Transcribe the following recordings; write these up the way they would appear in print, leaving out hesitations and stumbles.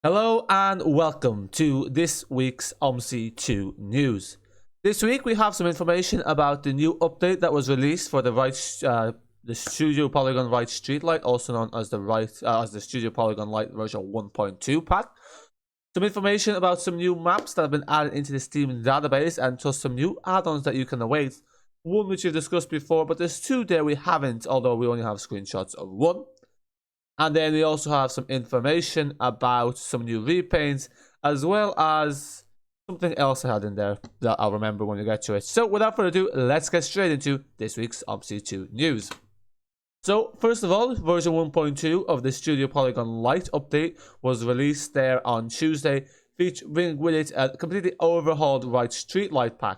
Hello and welcome to this week's Omsi 2 news. This week we have some information about the new update that was released for the Studio Polygon Right Streetlight, also known as the Studio Polygon Lite version 1.2 pack. Some information about some new maps that have been added into the Steam database, and just some new add-ons that you can await. One which we've discussed before, but there's two there we haven't, although we only have screenshots of one. And then we also have some information about some new repaints, as well as something else I had in there that I'll remember when we get to it. So without further ado, let's get straight into this week's Omsi 2 news. So first of all, version 1.2 of the Studio Polygon Lite update was released there on Tuesday, featuring with it a completely overhauled Right Streetlight pack.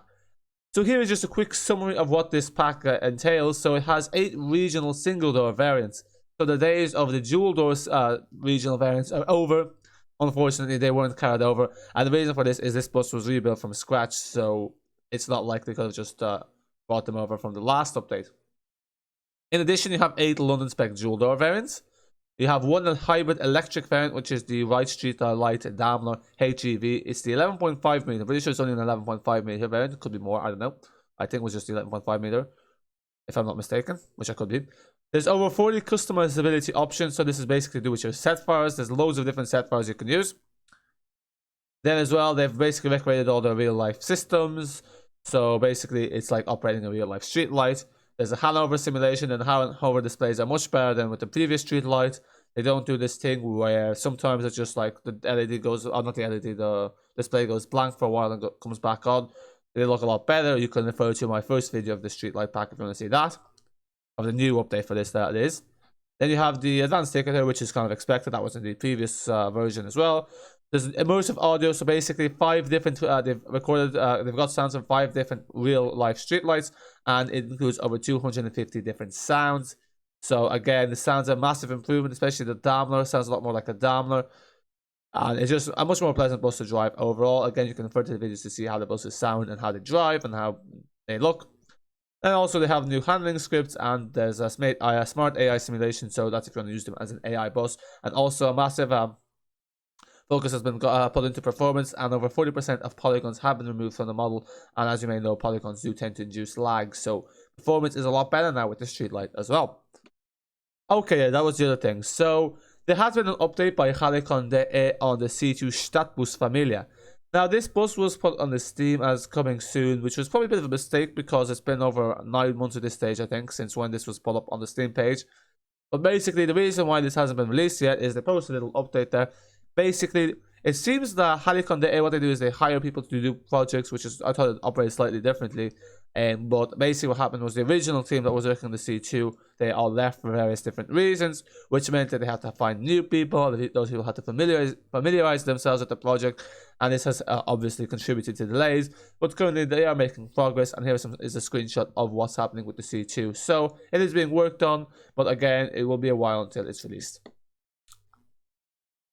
So here is just a quick summary of what this pack entails. So it has 8 regional single door variants. So the days of the dual doors regional variants are over. Unfortunately, they weren't carried over. And the reason for this is this bus was rebuilt from scratch. So it's not like they could have just brought them over from the last update. In addition, you have 8 London spec dual door variants. You have one hybrid electric variant, which is the Right Street Light Daimler HEV. It's the 11.5 meter. Pretty sure it's only an 11.5 meter variant. It could be more. I don't know. I think it was just the 11.5 meter, if I'm not mistaken, which I could be. There's over 40 customizability options, so this is basically to do with your set files. There's loads of different set files you can use. Then as well, they've basically recreated all the real life systems. So basically, it's like operating a real life street light. There's a handover simulation, and handover displays are much better than with the previous street light. They don't do this thing where sometimes it's just like the LED goes, or not the LED, the display goes blank for a while and comes back on. They look a lot better. You can refer to my first video of the street light pack if you want to see that. Of the new update for this, that is. Then you have the advanced ticket here, which is kind of expected. That was in the previous version as well. There's immersive audio, so basically 5 different they've got sounds from 5 different real life streetlights, and it includes over 250 different sounds. So again, the sounds are a massive improvement, especially the Daimler sounds a lot more like a Daimler, and it's just a much more pleasant bus to drive overall. Again, you can refer to the videos to see how the buses sound and how they drive and how they look. And also they have new handling scripts, and there's a smart AI simulation, so that's if you want to use them as an AI bus. And also a massive focus has been put into performance, and over 40% of polygons have been removed from the model. And as you may know, polygons do tend to induce lag, so performance is a lot better now with the streetlight as well. Okay, yeah, that was the other thing. So there has been an update by Halycon on the C2 Stadtbus Familie. Now, this bus was put on the Steam as coming soon, which was probably a bit of a mistake because it's been over 9 months at this stage, I think, since when this was put up on the Steam page. But basically, the reason why this hasn't been released yet is they posted a little update there. Basically, it seems that Halycon, what they do is they hire people to do projects, which is, I thought it operated slightly differently. But basically what happened was the original team that was working on the C2, they all left for various different reasons, which meant that they had to find new people. Those people had to familiarize themselves with the project, and this has obviously contributed to delays. But currently they are making progress, and here is a screenshot of what's happening with the C2. So it is being worked on, but again, it will be a while until it's released.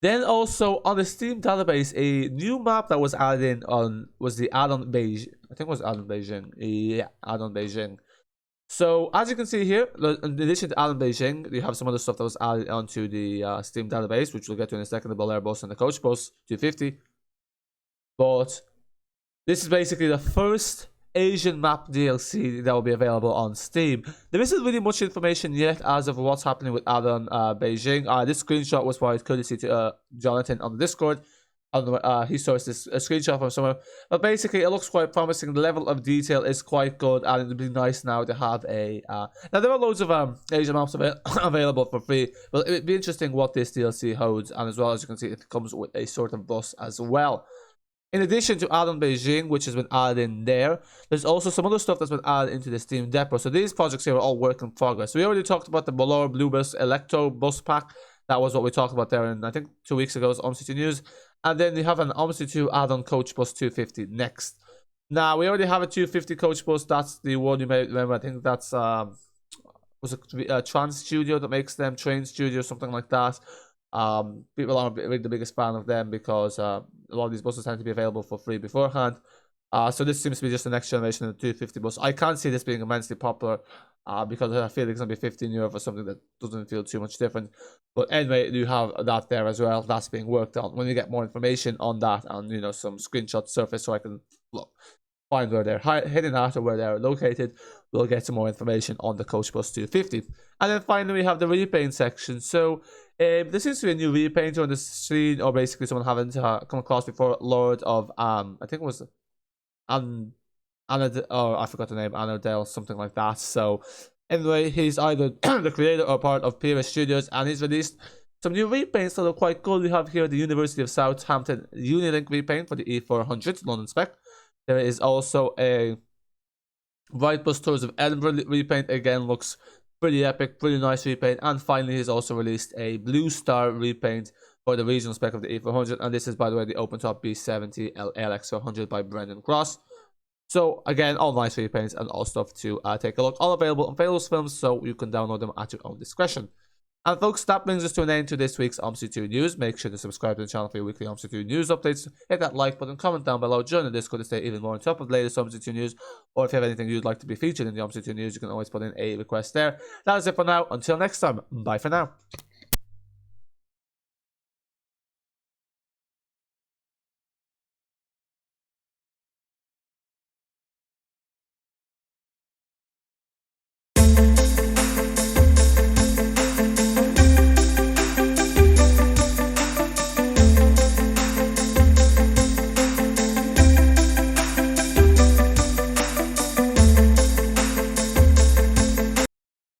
Then also on the Steam database, a new map that was added in was the Addon Beijing. I think it was Addon Beijing. Yeah, Addon Beijing. So as you can see here, in addition to Addon Beijing, you have some other stuff that was added onto the Steam database, which we'll get to in a second, the Bollore bus and the Coachbus 250. But this is basically the first Asian map DLC that will be available on Steam. There isn't really much information yet as of what's happening with Addon Beijing. This screenshot was provided courtesy to Jonathan on the Discord. He sourced this screenshot from somewhere. But basically, it looks quite promising. The level of detail is quite good, and it'd be nice now to have a... now, there are loads of Asian maps available for free, but it'd be interesting what this DLC holds, and as well as you can see, it comes with a sort of bus as well. In addition to Addon Beijing, which has been added in there, there's also some other stuff that's been added into the Steam depot. So these projects here are all work in progress. So we already talked about the Bollore Blue Bus Electro Bus Pack. That was what we talked about there in, I think, 2 weeks ago's Omsi 2 news. And then you have an Omsi 2 Addon Coachbus 250 next. Now, we already have a 250 Coachbus. That's the one you may remember. I think that's, was it Trans Studio that makes them, Train Studio, something like that. People aren't really the biggest fan of them because a lot of these buses tend to be available for free beforehand. So this seems to be just the next generation of the 250 bus. I can't see this being immensely popular because I feel like it's going to be 15 euro for something that doesn't feel too much different. But anyway, you have that there as well. That's being worked on. When we get more information on that and, you know, some screenshots surface so I can find where they're hitting at or where they're located, we'll get some more information on the Coachbus 250. And then finally, we have the repaint section. So there seems to be a new repainter on the scene, or basically someone haven't come across before. Lord of, I think it was Anna, oh, I forgot the name, Annadale, something like that. So anyway, he's either the creator or part of PRS Studios, and he's released some new repaints that are quite cool. We have here the University of Southampton Unilink repaint for the E400 London spec. There is also a Right Bus Tours of Edinburgh repaint. Again, looks pretty epic, pretty nice repaint. And finally, he's also released a Blue Star repaint for the regional spec of the E400. And this is, by the way, the open top B70 LX400 by Brendan Cross. So again, all nice repaints and all stuff to take a look. All available on Famous Films, so you can download them at your own discretion. And folks, that brings us to an end to this week's Omsi2 news. Make sure to subscribe to the channel for your weekly Omsi2 news updates. Hit that like button, comment down below, join the Discord to stay even more on top of the latest Omsi2 news. Or if you have anything you'd like to be featured in the Omsi2 news, you can always put in a request there. That is it for now. Until next time, bye for now.